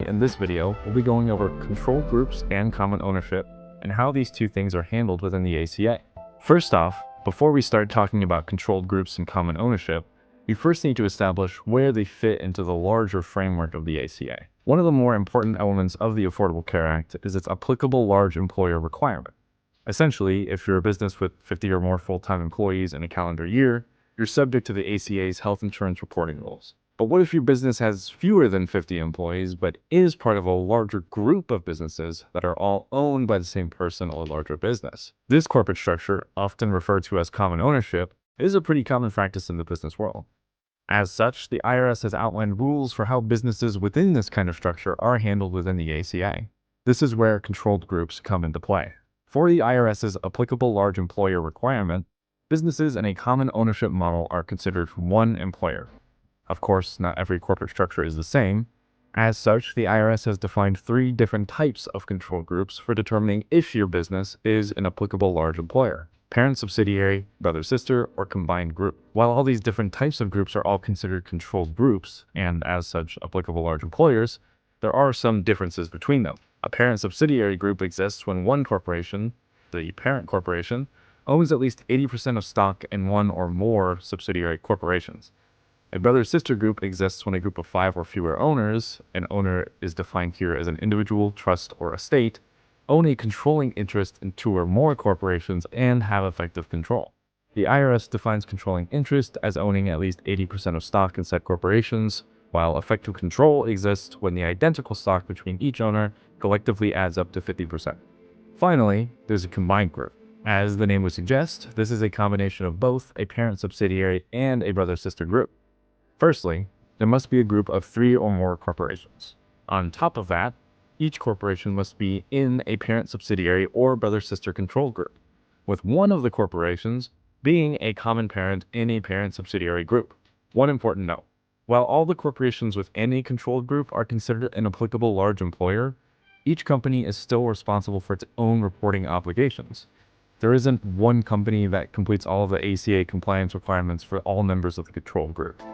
in this video, we'll be going over controlled groups and common ownership and how these two things are handled within the ACA. First off, before we start talking about controlled groups and common ownership, we first need to establish where they fit into the larger framework of the ACA. One of the more important elements of the Affordable Care Act is its applicable large employer requirement. Essentially, if you're a business with 50 or more full-time employees in a calendar year, you're subject to the ACA's health insurance reporting rules. But what if your business has fewer than 50 employees, but is part of a larger group of businesses that are all owned by the same person or larger business? This corporate structure, often referred to as common ownership, is a pretty common practice in the business world. As such, the IRS has outlined rules for how businesses within this kind of structure are handled within the ACA. This is where controlled groups come into play. For the IRS's applicable large employer requirement, businesses in a common ownership model are considered one employer. Of course, not every corporate structure is the same. As such, the IRS has defined 3 different types of control groups for determining if your business is an applicable large employer: parent, subsidiary, brother, sister, or combined group. While all these different types of groups are all considered controlled groups, and as such applicable large employers, there are some differences between them. A parent subsidiary group exists when one corporation, the parent corporation, owns at least 80% of stock in one or more subsidiary corporations. A brother-sister group exists when a group of 5 or fewer owners, an owner is defined here as an individual, trust, or estate, own a controlling interest in 2 or more corporations and have effective control. The IRS defines controlling interest as owning at least 80% of stock in said corporations, while effective control exists when the identical stock between each owner collectively adds up to 50%. Finally, there's a combined group. As the name would suggest, this is a combination of both a parent subsidiary and a brother-sister group. Firstly, there must be a group of 3 or more corporations. On top of that, each corporation must be in a parent subsidiary or brother-sister control group, with one of the corporations being a common parent in a parent subsidiary group. One important note: while all the corporations within a controlled group are considered an applicable large employer, each company is still responsible for its own reporting obligations. There isn't one company that completes all of the ACA compliance requirements for all members of the control group.